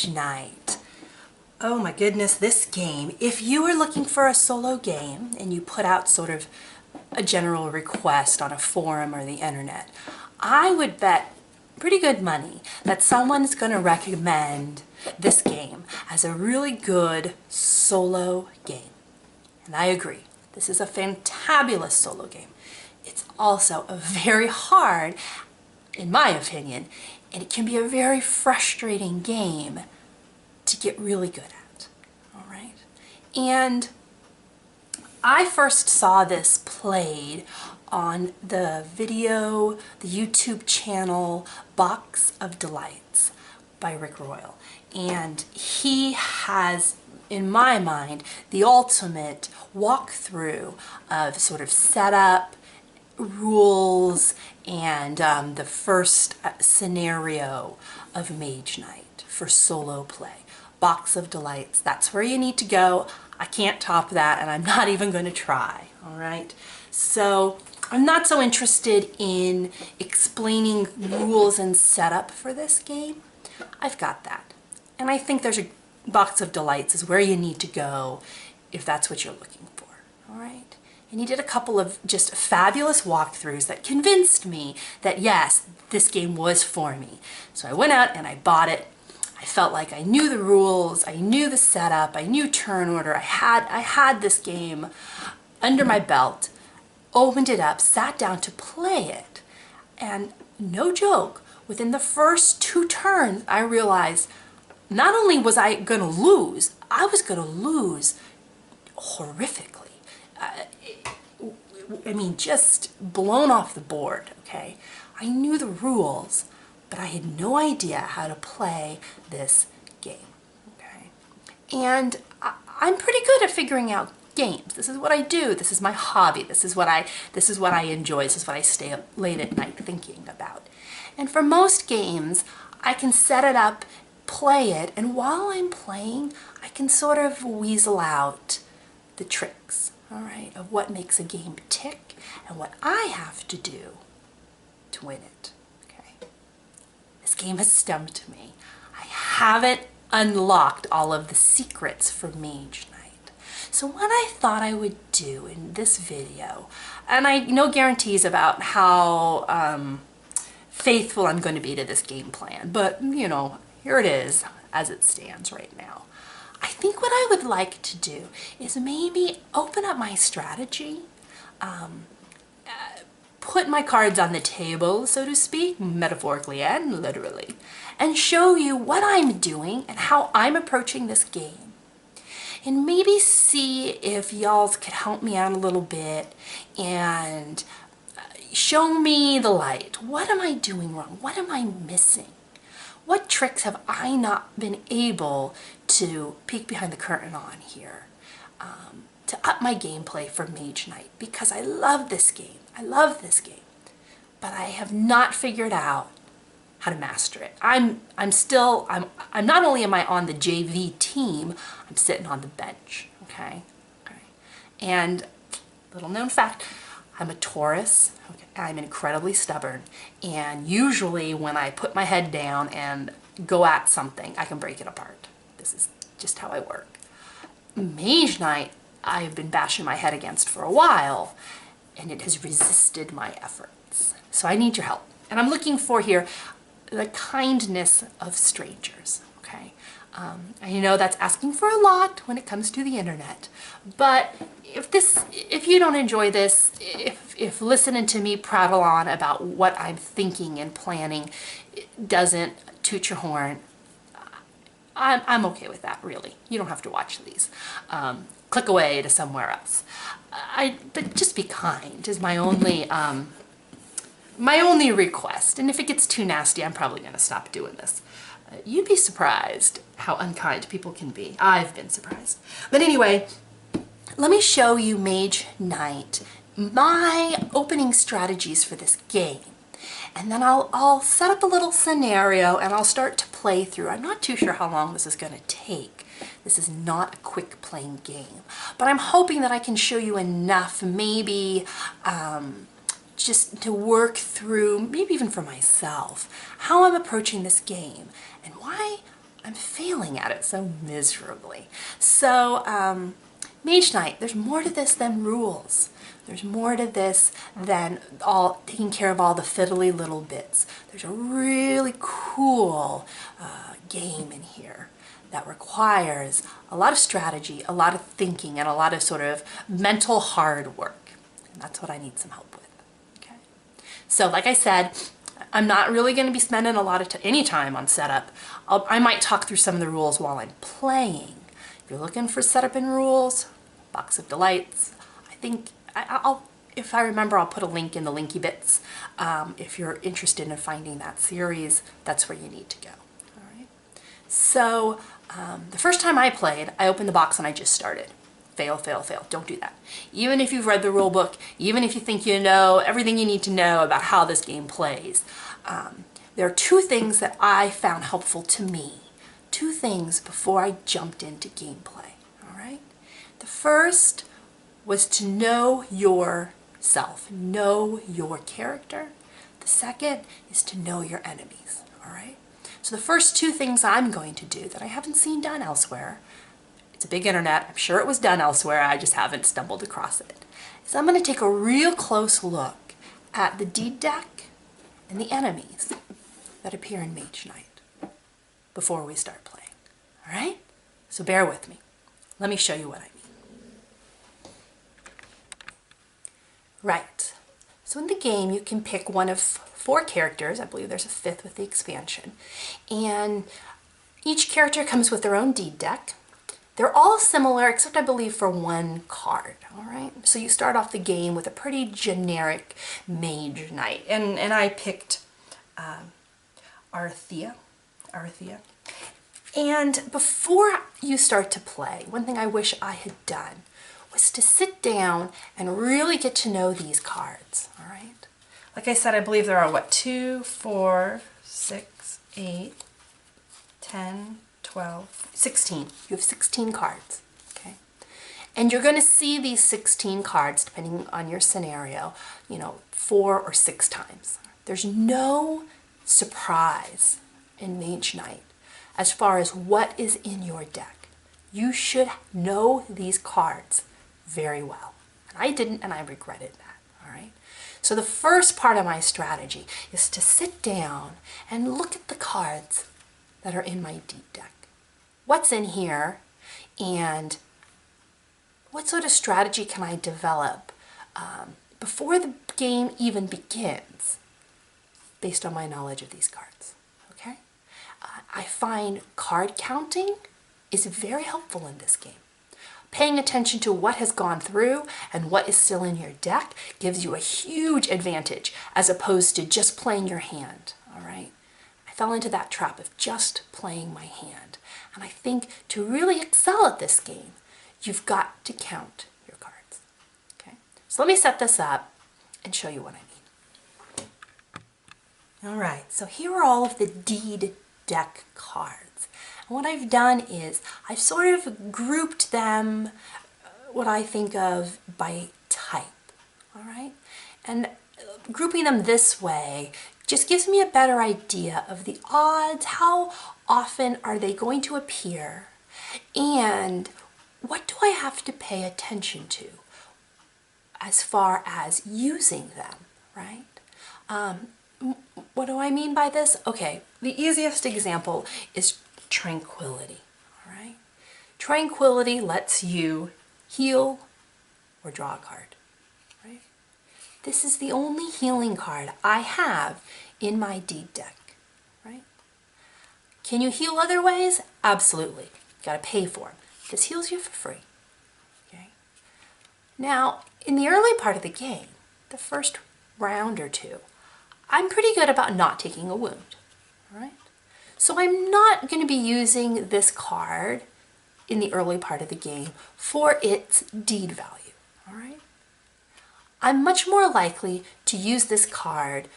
Mage Knight. Oh my goodness, this game. If you are looking for a solo game and you put out sort of a general request on a forum or the internet, I would bet pretty good money that someone's going to recommend this game as a really good solo game. And I agree. This is a fantabulous solo game. It's also a very hard, in my opinion, and it can be a very frustrating game to get really good at. All right? And I first saw this played on the YouTube channel Box of Delights by Rick Royal. And he has, in my mind, the ultimate walkthrough of sort of setup, rules, and the first scenario of Mage Knight for solo play. Box of Delights, that's where you need to go. I can't top that, and I'm not even going to try, all right? So I'm not so interested in explaining rules and setup for this game. I've got that. And I think there's a Box of Delights is where you need to go if that's what you're looking for, all right? And he did a couple of just fabulous walkthroughs that convinced me that yes, this game was for me. So I went out and I bought it. I felt like I knew the rules, I knew the setup, I knew turn order. I had this game under my belt, opened it up, sat down to play it, and no joke, within the first 2 turns, I realized not only was I going to lose, I was going to lose horrifically. I mean, just blown off the board, okay? I knew the rules, but I had no idea how to play this game, okay? And I'm pretty good at figuring out games. This is what I do. This is my hobby. This is what I enjoy. This is what I stay up late at night thinking about. And for most games, I can set it up, play it, and while I'm playing, I can sort of weasel out the tricks, all right, of what makes a game tick and what I have to do to win it, okay? This game has stumped me. I haven't unlocked all of the secrets for Mage Knight. So what I thought I would do in this video, and no guarantees about how faithful I'm going to be to this game plan, but you know, here it is as it stands right now. I think what I would like to do is maybe open up my strategy, put my cards on the table, so to speak, metaphorically and literally, and show you what I'm doing and how I'm approaching this game. And maybe see if y'all could help me out a little bit and show me the light. What am I doing wrong? What am I missing? What tricks have I not been able to peek behind the curtain on here to up my gameplay for Mage Knight? Because I love this game. I love this game. But I have not figured out how to master it. I'm not only am I on the JV team, I'm sitting on the bench, okay? And little known fact, I'm a Taurus. Okay? I'm incredibly stubborn, and usually when I put my head down and go at something, I can break it apart. This is just how I work. Mage Knight, I've been bashing my head against for a while, and it has resisted my efforts. So I need your help. And I'm looking for here the kindness of strangers, okay? I know that's asking for a lot when it comes to the internet, but if you don't enjoy this, if listening to me prattle on about what I'm thinking and planning doesn't toot your horn, I'm okay with that, really. You don't have to watch these. Click away to somewhere else. But just be kind is my only request. And if it gets too nasty, I'm probably going to stop doing this. You'd be surprised how unkind people can be. I've been surprised. But anyway, let me show you Mage Knight, my opening strategies for this game. And then I'll set up a little scenario and I'll start to play through. I'm not too sure how long this is going to take. This is not a quick playing game. But I'm hoping that I can show you enough, maybe just to work through, maybe even for myself, how I'm approaching this game and why I'm failing at it so miserably. So, Mage Knight, there's more to this than rules. There's more to this than all taking care of all the fiddly little bits. There's a really cool game in here that requires a lot of strategy, a lot of thinking, and a lot of sort of mental hard work. And that's what I need some help with. Okay. So like I said, I'm not really going to be spending a lot of any time on setup. I might talk through some of the rules while I'm playing. If you're looking for setup and rules, Box of Delights, I think if I remember, I'll put a link in the linky bits. If you're interested in finding that series, that's where you need to go. All right. So the first time I played, I opened the box and I just started. Fail, fail, fail. Don't do that. Even if you've read the rule book, even if you think you know everything you need to know about how this game plays, there are two things that I found helpful to me. Two things before I jumped into gameplay. All right. The first was to know yourself, know your character. The second is to know your enemies. All right. So the first two things I'm going to do that I haven't seen done elsewhere, it's a big internet, I'm sure it was done elsewhere, I just haven't stumbled across it, is I'm going to take a real close look at the deed deck and the enemies that appear in Mage Knight before we start playing. All right? So bear with me. Let me show you what I mean. Right. So in the game, you can pick one of 4 characters. I believe there's a 5th with the expansion. And each character comes with their own deed deck. They're all similar, except I believe for one card, all right? So you start off the game with a pretty generic Mage Knight. And I picked Arthea. And before you start to play, one thing I wish I had done was to sit down and really get to know these cards, all right? Like I said, I believe there are, what, 2, 4, 6, 8, 10, 12, 16. You have 16 cards, okay? And you're going to see these 16 cards, depending on your scenario, 4 or 6 times. There's no surprise in Mage Knight as far as what is in your deck. You should know these cards very well. And I didn't, and I regretted that, all right? So the first part of my strategy is to sit down and look at the cards that are in my deed deck. What's in here, and what sort of strategy can I develop before the game even begins based on my knowledge of these cards, okay? I find card counting is very helpful in this game. Paying attention to what has gone through and what is still in your deck gives you a huge advantage as opposed to just playing your hand, all right? I fell into that trap of just playing my hand. And I think to really excel at this game, you've got to count your cards, okay? So let me set this up and show you what I mean. All right, so here are all of the deed deck cards. And what I've done is I've sort of grouped them, what I think of by type, all right? And grouping them this way just gives me a better idea of the odds, how often are they going to appear, and what do I have to pay attention to as far as using them, right? What do I mean by this? Okay, the easiest example is Tranquility, all right? Tranquility lets you heal or draw a card, right? This is the only healing card I have in my deed deck, right? Can you heal other ways? Absolutely. You gotta pay for them. This heals you for free, okay? Now, in the early part of the game, the first round or two, I'm pretty good about not taking a wound, all right? So I'm not going to be using this card in the early part of the game for its deed value, all right? I'm much more likely to use this card,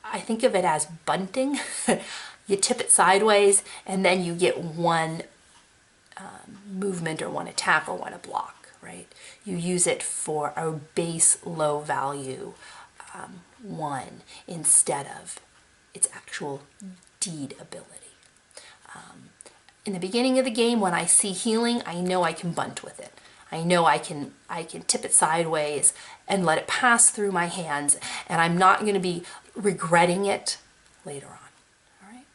I think of it as bunting. You tip it sideways and then you get one movement or one attack or one block, right? You use it for a base low value 1 instead of its actual deed ability. In the beginning of the game, when I see healing, I know I can bunt with it. I know I can tip it sideways and let it pass through my hands, and I'm not going to be regretting it later on. All right?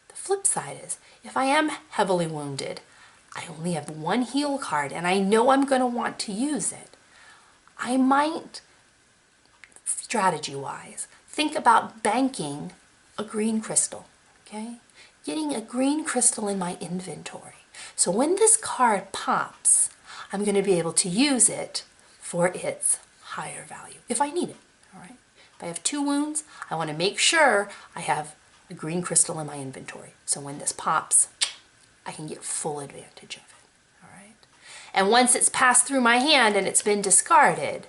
The flip side is, if I am heavily wounded, I only have one heal card, and I know I'm going to want to use it. I might, strategy-wise, think about banking a green crystal, okay? Getting a green crystal in my inventory. So when this card pops, I'm going to be able to use it for its higher value, if I need it, all right? If I have 2 wounds, I want to make sure I have a green crystal in my inventory. So when this pops, I can get full advantage of it, all right? And once it's passed through my hand and it's been discarded,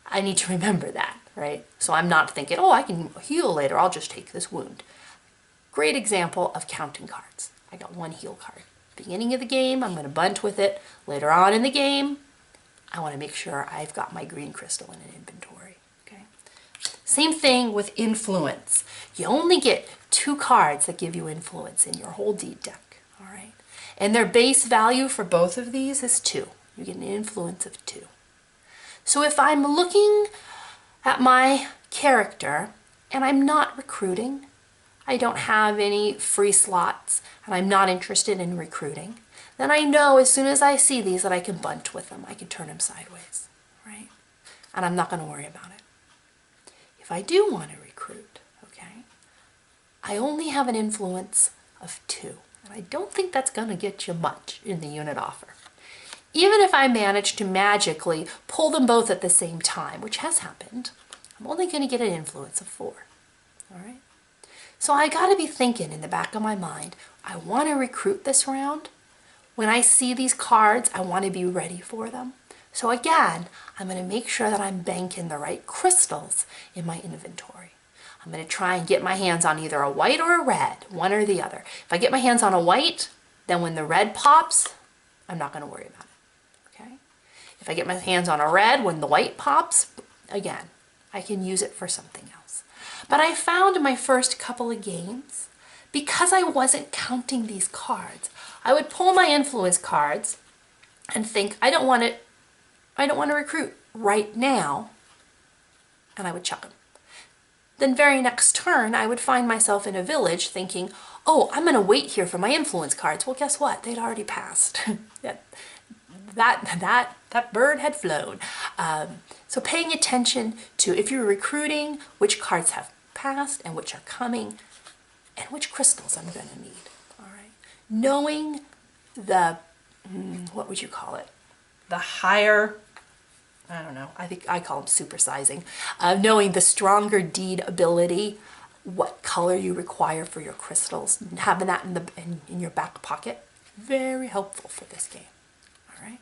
I need to remember that, right? So I'm not thinking, oh, I can heal later, I'll just take this wound. Great example of counting cards. I got 1 heal card. Beginning of the game, I'm going to bunt with it. Later on in the game, I want to make sure I've got my green crystal in an inventory. Okay. Same thing with influence. You only get 2 cards that give you influence in your whole deed deck. All right. And their base value for both of these is 2. You get an influence of 2. So if I'm looking at my character and I'm not recruiting, I don't have any free slots, and I'm not interested in recruiting, then I know as soon as I see these that I can bunt with them. I can turn them sideways, right? And I'm not going to worry about it. If I do want to recruit, okay, I only have an influence of 2. And I don't think that's going to get you much in the unit offer. Even if I manage to magically pull them both at the same time, which has happened, I'm only going to get an influence of 4, all right? So I got to be thinking in the back of my mind, I want to recruit this round. When I see these cards, I want to be ready for them. So again, I'm going to make sure that I'm banking the right crystals in my inventory. I'm going to try and get my hands on either a white or a red, one or the other. If I get my hands on a white, then when the red pops, I'm not going to worry about it. Okay? If I get my hands on a red, when the white pops, again, I can use it for something else. But I found in my first couple of games, because I wasn't counting these cards, I would pull my influence cards and think, I don't want to recruit right now, and I would chuck them. Then very next turn, I would find myself in a village thinking, oh, I'm going to wait here for my influence cards. Well, guess what? They'd already passed. that bird had flown. So paying attention to, if you're recruiting, which cards have passed and which are coming, and which crystals I'm going to need. All right. Knowing the, what would you call it? The higher, I don't know, I think I call them supersizing. Knowing the stronger deed ability, what color you require for your crystals, and having that in your back pocket, very helpful for this game. All right.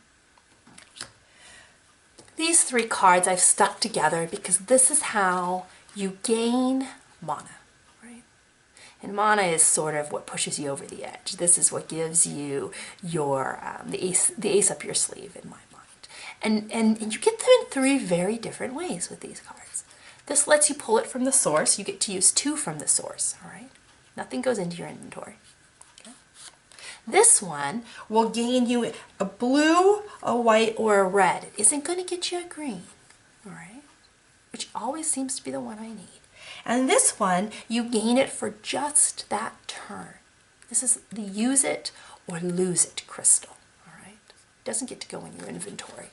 These 3 cards I've stuck together because this is how you gain mana, right? And mana is sort of what pushes you over the edge. This is what gives you your the ace up your sleeve, in my mind. And you get them in 3 very different ways with these cards. This lets you pull it from the source. You get to use 2 from the source, all right? Nothing goes into your inventory. Okay? This one will gain you a blue, a white, or a red. It isn't going to get you a green, all right? Which always seems to be the one I need. And this one, you gain it for just that turn. This is the use it or lose it crystal, all right? It doesn't get to go in your inventory.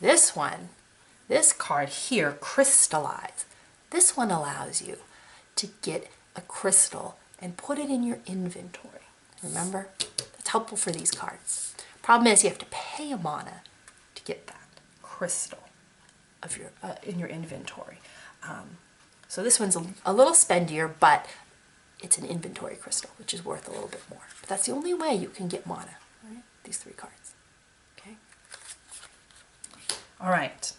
This one, this card here, crystallize. This one allows you to get a crystal and put it in your inventory. Remember? That's helpful for these cards. Problem is you have to pay a mana to get that crystal of your in your inventory. So this one's a little spendier, but it's an inventory crystal, which is worth a little bit more. But that's the only way you can get mana, right? These 3 cards. Okay. All right.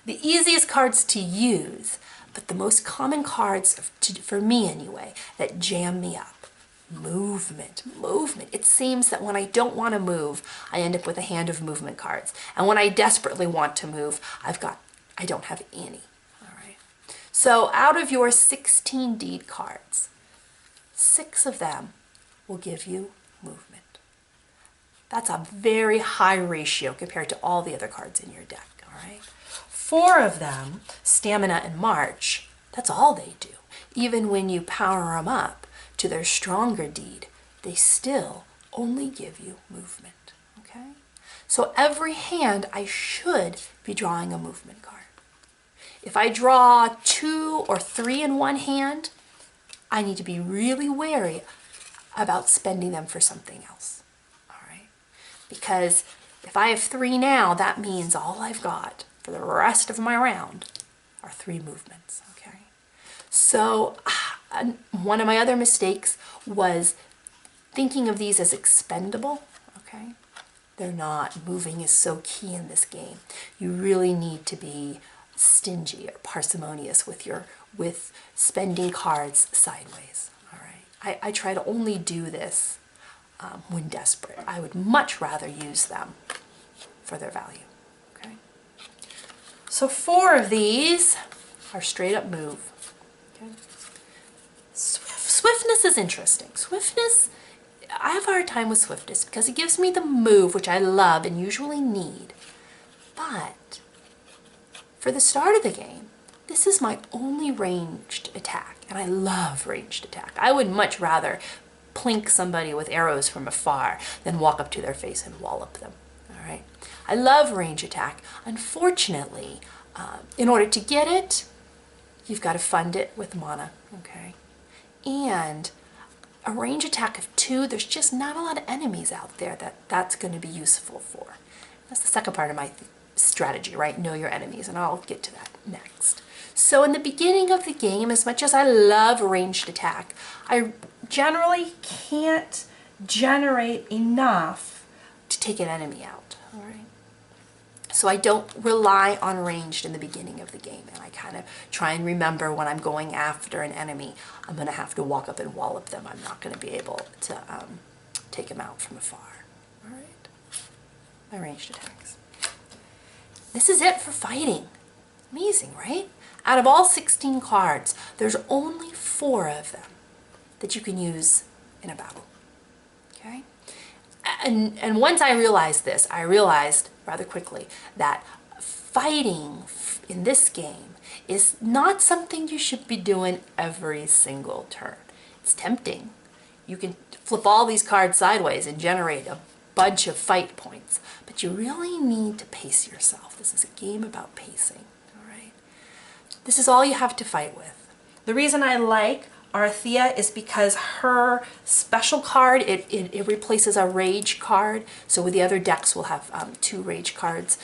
The easiest cards to use, but the most common cards, for me anyway, that jam me up. Movement. It seems that when I don't want to move, I end up with a hand of movement cards. And when I desperately want to move, I don't have any. All right. So out of your 16 deed cards, 6 of them will give you movement. That's a very high ratio compared to all the other cards in your deck, all right? 4 of them, stamina and march, that's all they do. Even when you power them up to their stronger deed, they still only give you movement, okay? So every hand I should be drawing a movement card. If I draw 2 or 3 in one hand, I need to be really wary about spending them for something else, all right? Because if I have 3 now, that means all I've got for the rest of my round are 3 movements, okay? So one of my other mistakes was thinking of these as expendable, okay? They're not. Moving is so key in this game. You really need to be stingy or parsimonious with spending cards sideways, all right? I try to only do this when desperate. I would much rather use them for their value, okay? So 4 of these are straight up move, okay? Swiftness is interesting. Swiftness, I have a hard time with swiftness because it gives me the move, which I love and usually need. But for the start of the game, this is my only ranged attack, and I love ranged attack. I would much rather plink somebody with arrows from afar than walk up to their face and wallop them, all right? I love range attack. Unfortunately, in order to get it, you've got to fund it with mana, okay? And a range attack of 2, there's just not a lot of enemies out there that's going to be useful for. That's the second part of my strategy, right? Know your enemies, and I'll get to that next. So in the beginning of the game, as much as I love ranged attack, I generally can't generate enough to take an enemy out, all right? So I don't rely on ranged in the beginning of the game, and I kind of try and remember when I'm going after an enemy, I'm going to have to walk up and wallop them. I'm not going to be able to take them out from afar, all right? My ranged attacks. This is it for fighting. Amazing, right? Out of all 16 cards, there's only 4 of them that you can use in a battle, okay? And once I realized this, I realized rather quickly that fighting in this game is not something you should be doing every single turn. It's tempting. You can flip all these cards sideways and generate a bunch of fight points, but you really need to pace yourself. This is a game about pacing, all right? This is all you have to fight with. The reason I like Arthea is because her special card, it replaces a rage card. So with the other decks, we'll have 2 rage cards.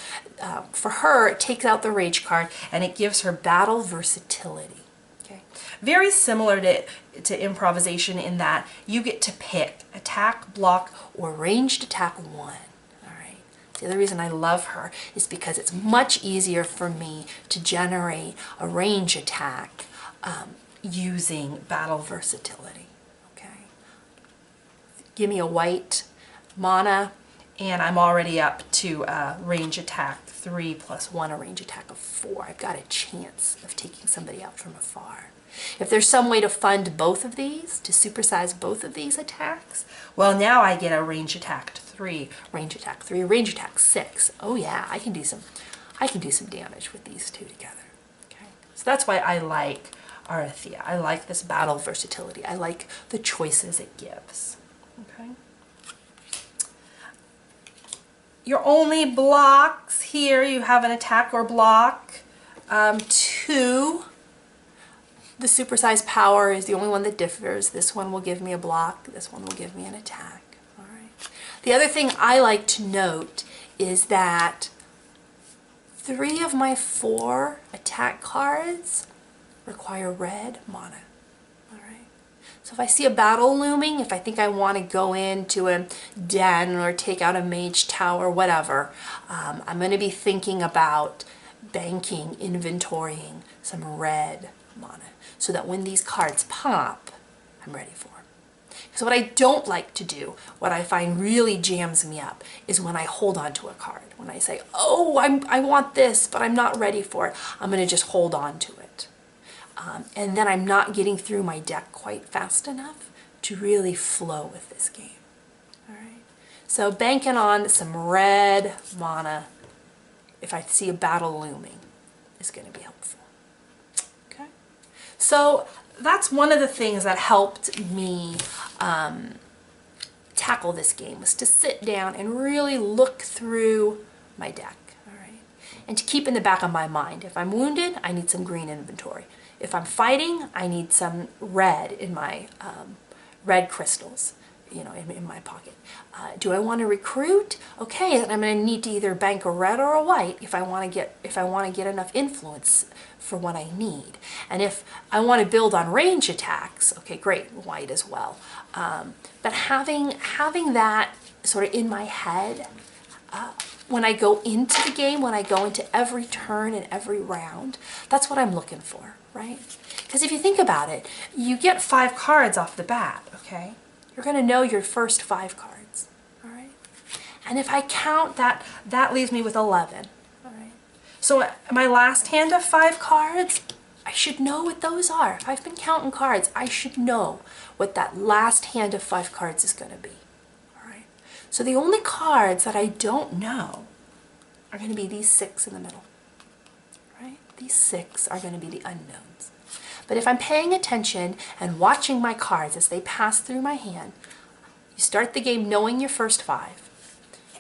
For her, it takes out the rage card and it gives her battle versatility. Okay, very similar to improvisation in that you get to pick attack, block, or ranged attack 1. All right. The other reason I love her is because it's much easier for me to generate a range attack using battle versatility, okay? Give me a white mana, and I'm already up to range attack 3 plus 1, a range attack of 4. I've got a chance of taking somebody out from afar. If there's some way to fund both of these, to supersize both of these attacks, well, now I get a range attack 3, range attack 3, range attack 6. Oh yeah, I can do some damage with these 2 together, okay? So that's why I like Arthea. I like this battle versatility. I like the choices it gives. Okay. Your only blocks here, you have an attack or block. 2. The supersized power is the only one that differs. This one will give me a block. This one will give me an attack. All right. The other thing I like to note is that 3 of my 4 attack cards require red mana, all right? So if I see a battle looming, if I think I want to go into a den or take out a mage tower, whatever, I'm going to be thinking about banking, inventorying some red mana so that when these cards pop, I'm ready for them. So what I don't like to do, what I find really jams me up, is when I hold on to a card. When I say, oh, I want this, but I'm not ready for it, I'm going to just hold on to it. And then I'm not getting through my deck quite fast enough to really flow with this game. All right. So banking on some red mana, if I see a battle looming, is going to be helpful. Okay. So that's one of the things that helped me tackle this game, was to sit down and really look through my deck. All right. And to keep in the back of my mind, if I'm wounded, I need some green inventory. If I'm fighting, I need some red in my red crystals, you know, in my pocket. Do I want to recruit? Okay, then I'm going to need to either bank a red or a white if I want to get enough influence for what I need. And if I want to build on range attacks, okay, great, white as well. But having that sort of in my head when I go into the game, when I go into every turn and every round, that's what I'm looking for, right? Because if you think about it, you get 5 cards off the bat, okay? You're going to know your first 5 cards, all right? And if I count that, that leaves me with 11, all right? So my last hand of 5 cards, I should know what those are. If I've been counting cards, I should know what that last hand of 5 cards is going to be, all right? So the only cards that I don't know are going to be these 6 in the middle, right? These 6 are going to be the unknowns. But if I'm paying attention and watching my cards as they pass through my hand, you start the game knowing your first 5.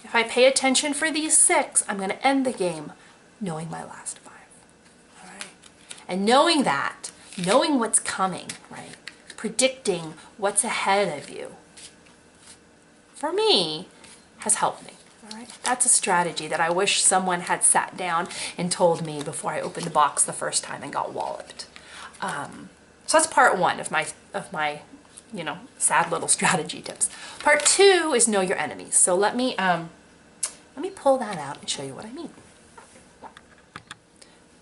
If I pay attention for these 6, I'm going to end the game knowing my last 5. All right? And knowing that, knowing what's coming, right? Predicting what's ahead of you, for me, has helped me. All right? That's a strategy that I wish someone had sat down and told me before I opened the box the first time and got walloped. So that's part 1 of my, you know, sad little strategy tips. Part 2 is know your enemies. So let me pull that out and show you what I mean.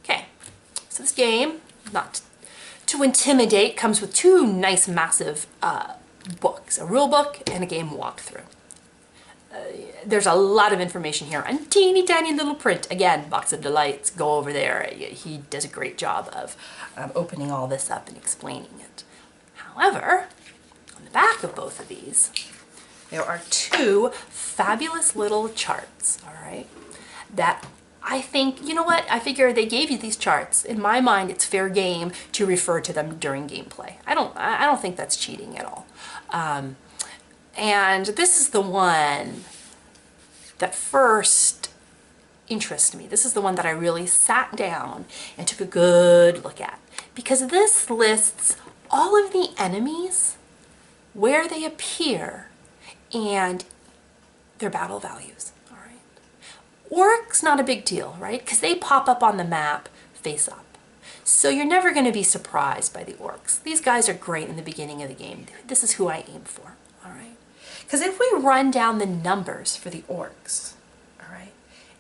Okay, so this game, not to intimidate, comes with 2 nice massive books, a rule book and a game walkthrough. There's a lot of information here on teeny tiny little print. Again, Box of Delights, go over there. He does a great job of opening all this up and explaining it. However, on the back of both of these, there are 2 fabulous little charts, all right, that I think, you know what, I figure they gave you these charts. In my mind, it's fair game to refer to them during gameplay. I don't think that's cheating at all. And this is the one that first interested me. This is the one that I really sat down and took a good look at, because this lists all of the enemies, where they appear, and their battle values. All right. Orcs, not a big deal, right? Because they pop up on the map face up. So you're never going to be surprised by the orcs. These guys are great in the beginning of the game. This is who I aim for. All right. Because if we run down the numbers for the orcs, all right,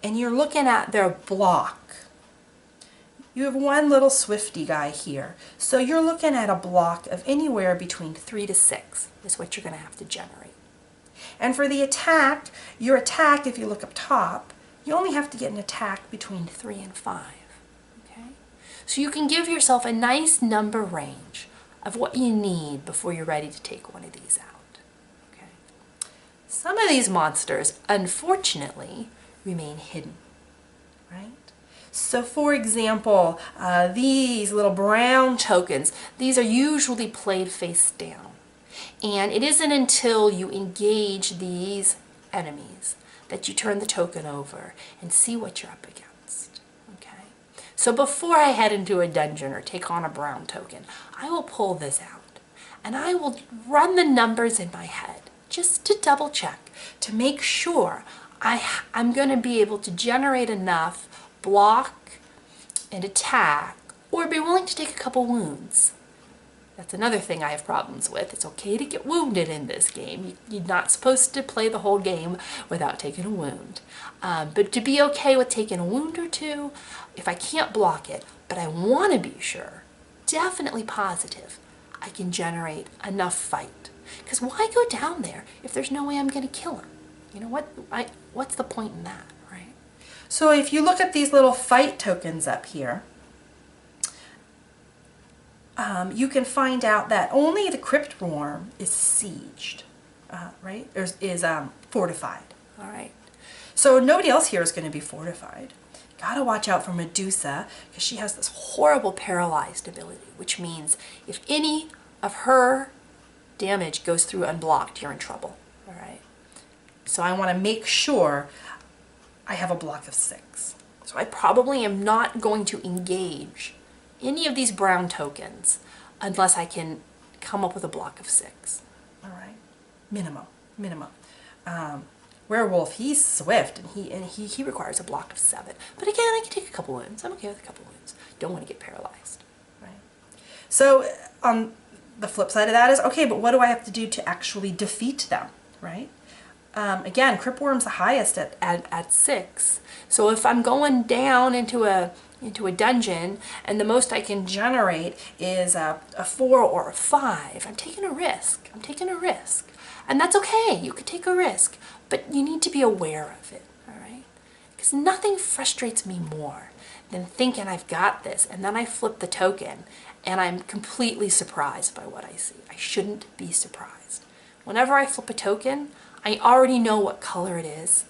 and you're looking at their block, you have one little swifty guy here. So you're looking at a block of anywhere between 3 to 6 is what you're going to have to generate. And for the attack, your attack, if you look up top, you only have to get an attack between 3 and 5. Okay? So you can give yourself a nice number range of what you need before you're ready to take one of these out. Some of these monsters, unfortunately, remain hidden, right? So for example, these little brown tokens, these are usually played face down. And it isn't until you engage these enemies that you turn the token over and see what you're up against, okay? So before I head into a dungeon or take on a brown token, I will pull this out and I will run the numbers in my head, just to double check, to make sure I'm going to be able to generate enough block and attack, or be willing to take a couple wounds. That's another thing I have problems with. It's okay to get wounded in this game. You're not supposed to play the whole game without taking a wound. But to be okay with taking a wound or 2, if I can't block it, but I want to be sure, definitely positive, I can generate enough fight. Because why go down there if there's no way I'm going to kill him? You know, what's the point in that, right? So if you look at these little fight tokens up here, you can find out that only the crypt worm is sieged, right? Is fortified. All right. So nobody else here is going to be fortified. Gotta watch out for Medusa because she has this horrible paralyzed ability, which means if any of her damage goes through unblocked, you're in trouble. All right. So I want to make sure I have a block of 6. So I probably am not going to engage any of these brown tokens unless I can come up with a block of 6. All right. Minimum. Werewolf, he's swift, and he requires a block of 7. But again, I can take a couple wounds. I'm okay with a couple wounds. Don't want to get paralyzed, right? So on the flip side of that is, okay, but what do I have to do to actually defeat them, right? Again, Cryptworm's the highest at 6. So if I'm going down into a dungeon and the most I can generate is a 4 or a 5, I'm taking a risk. And that's okay. You could take a risk. But you need to be aware of it, all right? Because nothing frustrates me more than thinking I've got this, and then I flip the token, and I'm completely surprised by what I see. I shouldn't be surprised. Whenever I flip a token, I already know what color it is.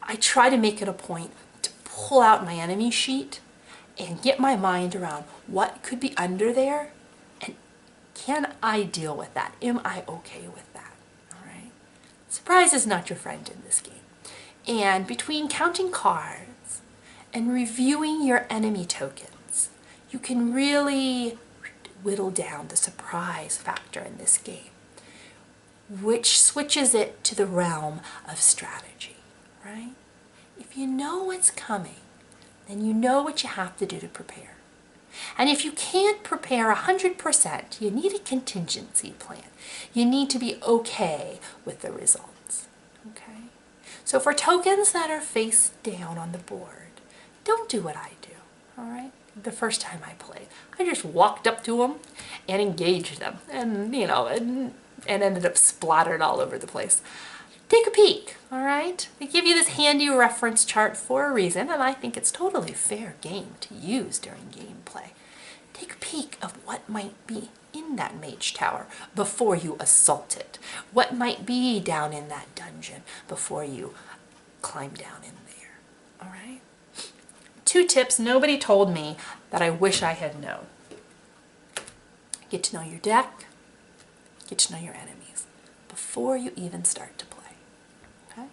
I try to make it a point to pull out my enemy sheet and get my mind around what could be under there, and can I deal with that? Am I okay with that? Surprise is not your friend in this game. And between counting cards and reviewing your enemy tokens, you can really whittle down the surprise factor in this game, which switches it to the realm of strategy, right? If you know what's coming, then you know what you have to do to prepare. And if you can't prepare 100%, you need a contingency plan. You need to be okay with the results, okay? So for tokens that are face down on the board, don't do what I do, all right? The first time I played, I just walked up to them and engaged them and, you know, and ended up splattered all over the place. Take a peek, all right? They give you this handy reference chart for a reason, and I think it's totally fair game to use during gameplay. Take a peek of what might be in that mage tower before you assault it. What might be down in that dungeon before you climb down in there, all right? 2 tips nobody told me that I wish I had known. Get to know your deck, get to know your enemies before you even start to play. Okay?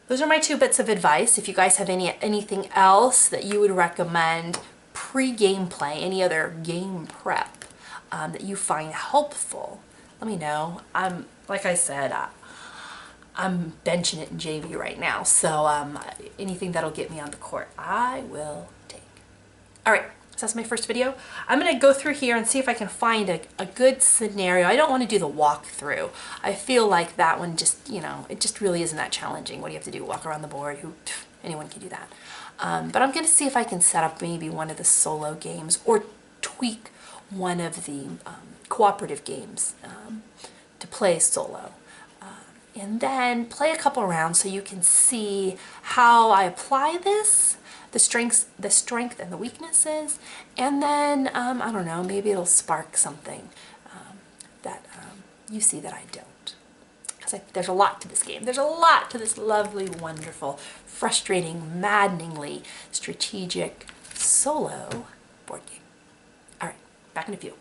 Those are my 2 bits of advice. If you guys have anything else that you would recommend pre-gameplay, any other game prep that you find helpful, let me know. Like I said, I'm benching it in JV right now, so anything that'll get me on the court, I will take. All right, so that's my first video. I'm gonna go through here and see if I can find a good scenario. I don't want to do the walkthrough. I feel like that one just, you know, it just really isn't that challenging. What do you have to do? Walk around the board? Anyone can do that. But I'm gonna see if I can set up maybe one of the solo games or tweak one of the cooperative games to play solo. And then play a couple rounds so you can see how I apply this, the strengths and the weaknesses, and then, I don't know, maybe it'll spark something that you see that I don't. Because there's a lot to this game. There's a lot to this lovely, wonderful, frustrating, maddeningly strategic solo board game. All right, back in a few.